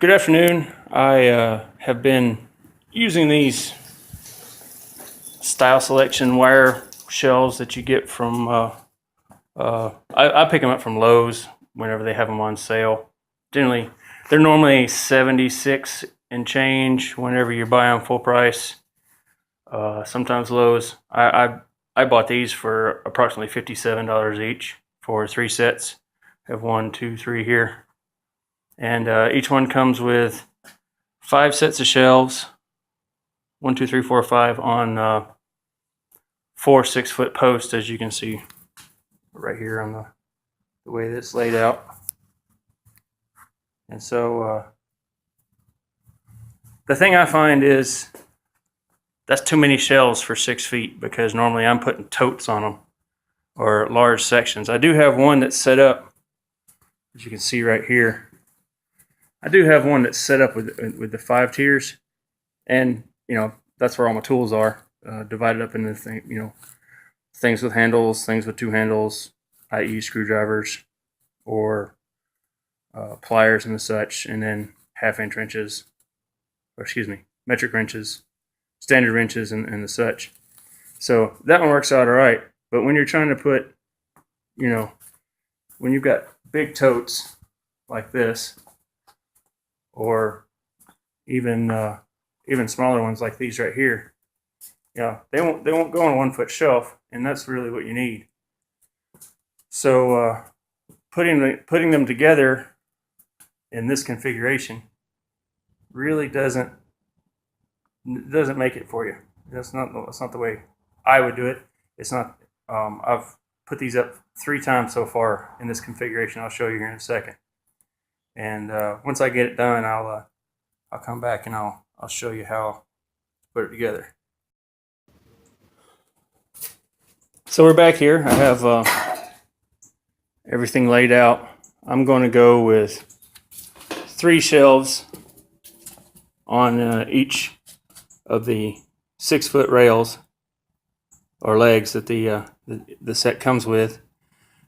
Good afternoon. I have been using these style selection wire shelves that you get from, I pick them up from Lowe's whenever they have them on sale. Generally, they're normally 76 and change whenever you buy them full price. Sometimes Lowe's. I bought these for approximately $57 each for 3 sets. I have 1, 2, 3 here. And each one comes with 5 sets of shelves, 1, 2, 3, 4, 5 on 4 6-foot posts, as you can see right here on the way that's laid out. And so the thing I find is that's too many shelves for 6 feet, because normally I'm putting totes on them or large sections. I do have one that's set up, as you can see right here. I do have one that's set up with the 5 tiers, and that's where all my tools are, divided up into things with handles, things with 2 handles, i.e. screwdrivers or pliers and such, and then 1/2-inch wrenches, or metric wrenches, standard wrenches, and the such. So that one works out all right. But when you're trying to put, when you've got big totes like this, or even smaller ones like these right here, they won't go on a 1-foot shelf, and that's really what you need. So putting them together in this configuration really doesn't make it for you. That's not the way I would do it. It's not. I've put these up 3 times so far in this configuration. I'll show you here in a second. And once I get it done, I'll come back and I'll show you how to put it together. So we're back here. I have everything laid out. I'm going to go with 3 shelves on each of the 6-foot rails or legs that the set comes with,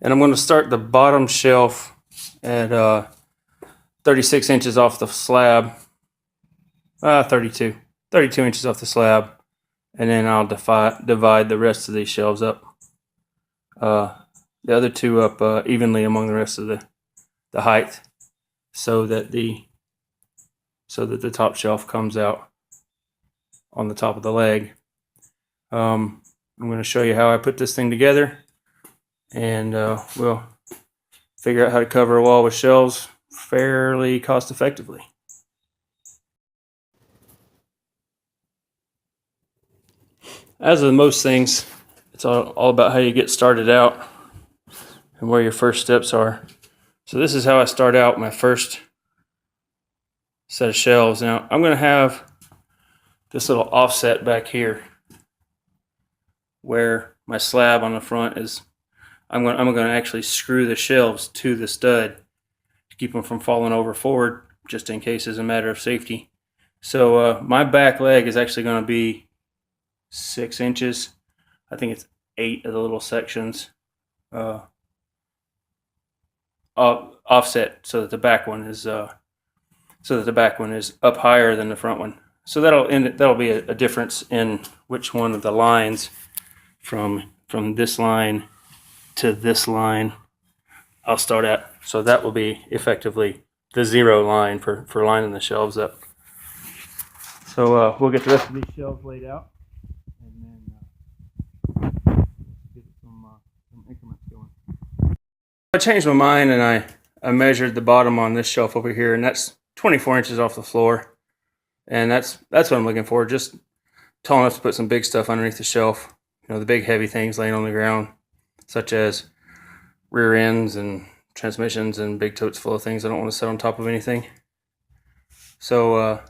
and I'm going to start the bottom shelf at 36 inches off the slab, 32 inches off the slab, and then I'll divide the rest of these shelves up, the other 2 up evenly among the rest of the height, so that the top shelf comes out on the top of the leg. I'm going to show you how I put this thing together, and we'll figure out how to cover a wall with shelves fairly cost effectively. As with most things, it's all about how you get started out and where your first steps are. So this is how I start out my first set of shelves. Now I'm going to have this little offset back here where my slab on the front is. I'm going to actually screw the shelves to the stud to keep them from falling over forward, just in case, as a matter of safety. So my back leg is actually going to be 6 inches. I think it's 8 of the little sections offset, so that the back one is up higher than the front one. So that'll be a difference in which one of the lines from this line to this line I'll start at. So that will be effectively the 0 line for lining the shelves up. So we'll get the rest of these shelves laid out, and then get some increments going. I changed my mind, and I measured the bottom on this shelf over here, and that's 24 inches off the floor, and that's what I'm looking for. Just tall enough to put some big stuff underneath the shelf, the big heavy things laying on the ground, such as rear ends and transmissions and big totes full of things I don't want to set on top of anything. So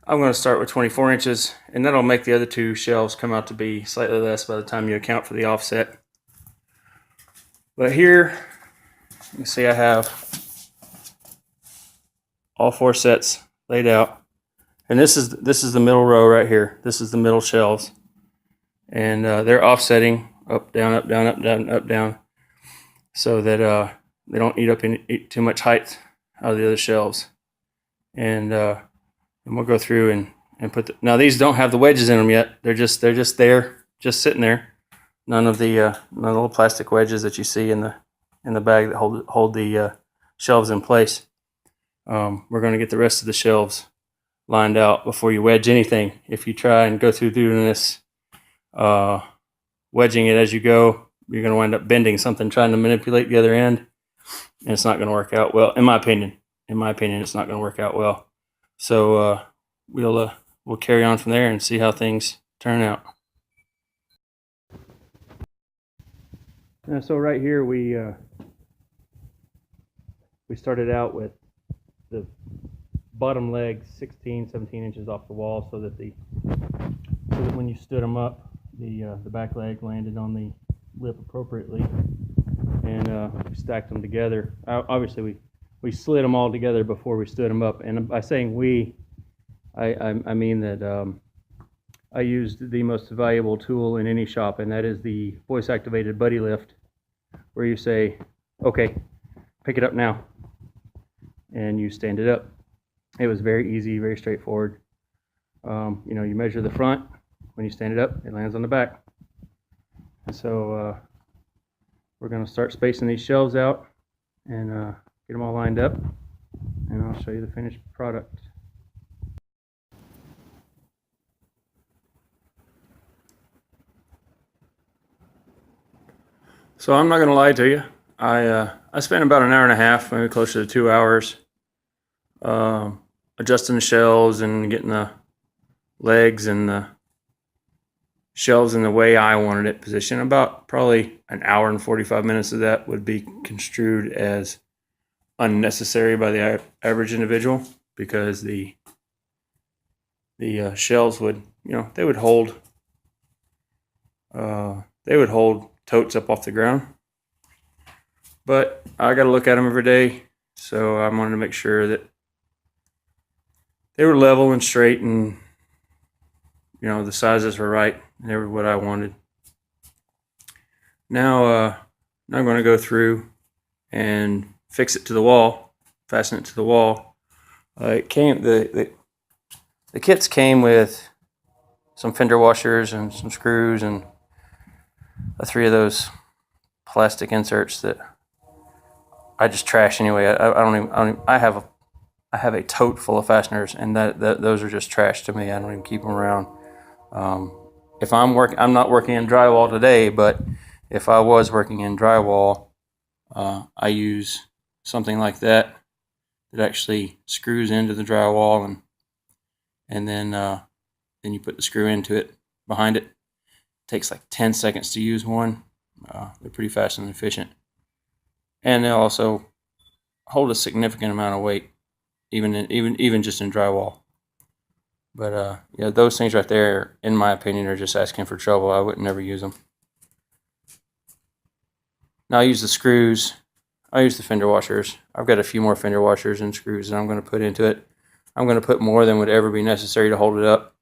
I'm going to start with 24 inches, and that'll make the other 2 shelves come out to be slightly less by the time you account for the offset. But here, you can see I have all 4 sets laid out, and this is the middle row right here. This is the middle shelves, and they're offsetting up, down, up, down, up, down, up, down, so that they don't eat too much height out of the other shelves. and we'll go through and put now these don't have the wedges in them yet. They're just there, just sitting there. None of the little plastic wedges that you see in the bag that hold the shelves in place. We're going to get the rest of the shelves lined out before you wedge anything. If you try and go through doing this, wedging it as you go, you're going to wind up bending something trying to manipulate the other end, and it's not going to work out well. In my opinion, it's not going to work out well. So we'll carry on from there and see how things turn out. So right here we started out with the bottom legs 16, 17 inches off the wall, so that when you stood them up, the back leg landed on the lip appropriately, and we stacked them together. Obviously, we slid them all together before we stood them up. And by saying we, I mean that I used the most valuable tool in any shop, and that is the voice-activated buddy lift, where you say, "Okay, pick it up now," and you stand it up. It was very easy, very straightforward. You measure the front. When you stand it up, it lands on the back. And so we're going to start spacing these shelves out and get them all lined up, and I'll show you the finished product. So I'm not going to lie to you. I spent about an hour and a half, maybe closer to 2 hours, adjusting the shelves and getting the legs and the shelves in the way I wanted it positioned. About probably an hour and 45 minutes of that would be construed as unnecessary by the average individual, because the shelves would, they would hold totes up off the ground. But I got to look at them every day, so I wanted to make sure that they were level and straight, and the sizes were right, and they were what I wanted. Now I'm going to go through and fix it to the wall, fasten it to the wall. The kits came with some fender washers and some screws and 3 of those plastic inserts that I just trash anyway. I have a tote full of fasteners, and those are just trash to me. I don't even keep them around. If I'm not working in drywall today, but if I was working in drywall, I use something like that actually screws into the drywall, and then you put the screw into it behind it. It takes like 10 seconds to use one. They're pretty fast and efficient, and they'll also hold a significant amount of weight, even just in drywall. But those things right there, in my opinion, are just asking for trouble. I would never use them. Now I use the screws. I use the fender washers. I've got a few more fender washers and screws that I'm going to put into it. I'm going to put more than would ever be necessary to hold it up.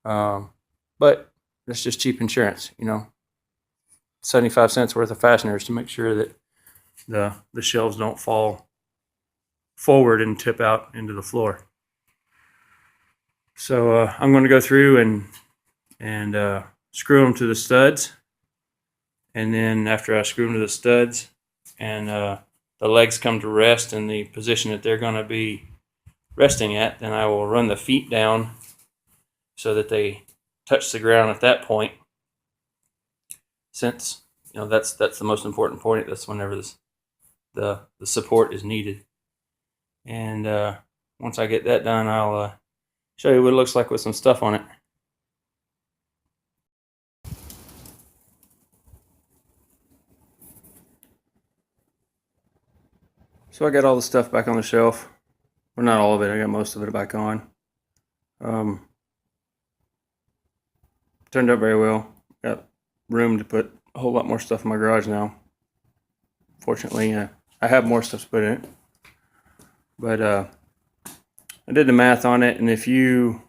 But that's just cheap insurance, 75 cents worth of fasteners to make sure that the shelves don't fall forward and tip out into the floor. So I'm going to go through and screw them to the studs, and then after I screw them to the studs and the legs come to rest in the position that they're going to be resting at, then I will run the feet down so that they touch the ground at that point. Since that's the most important point. That's whenever the support is needed. And once I get that done, I'll show you what it looks like with some stuff on it. So I got all the stuff back on the shelf. Well, not all of it. I got most of it back on. Turned out very well. Got room to put a whole lot more stuff in my garage now. Fortunately, I have more stuff to put in it. But I did the math on it, and if you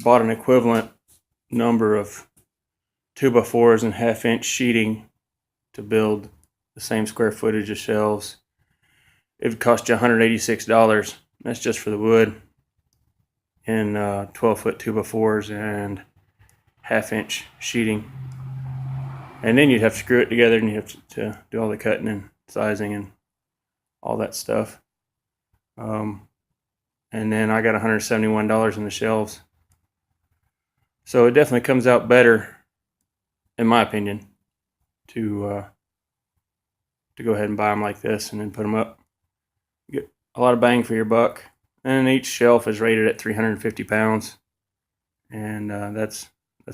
bought an equivalent number of 2x4s and 1/2 inch sheeting to build the same square footage of shelves, it would cost you $186. That's just for the wood in 12-foot 2x4s and 1/2-inch sheeting. And then you'd have to screw it together, and you have to do all the cutting and sizing and all that stuff. And then I got $171 in the shelves. So it definitely comes out better, in my opinion, to go ahead and buy them like this and then put them up. You get a lot of bang for your buck. And each shelf is rated at 350 pounds, and that's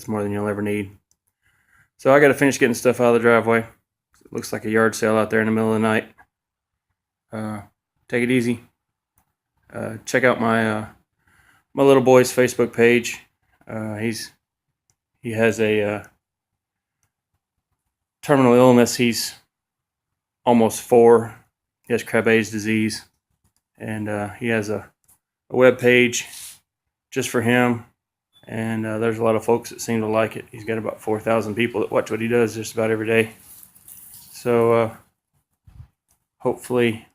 more than you'll ever need. So I got to finish getting stuff out of the driveway. It looks like a yard sale out there in the middle of the night. Take it easy. Check out my my little boy's Facebook page. He has a terminal illness. He's almost 4. He has Krabbe's disease, and he has a web page just for him. And there's a lot of folks that seem to like it. He's got about 4,000 people that watch what he does just about every day. So hopefully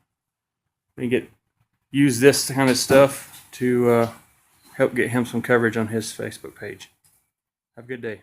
we use this kind of stuff to help get him some coverage on his Facebook page. Have a good day.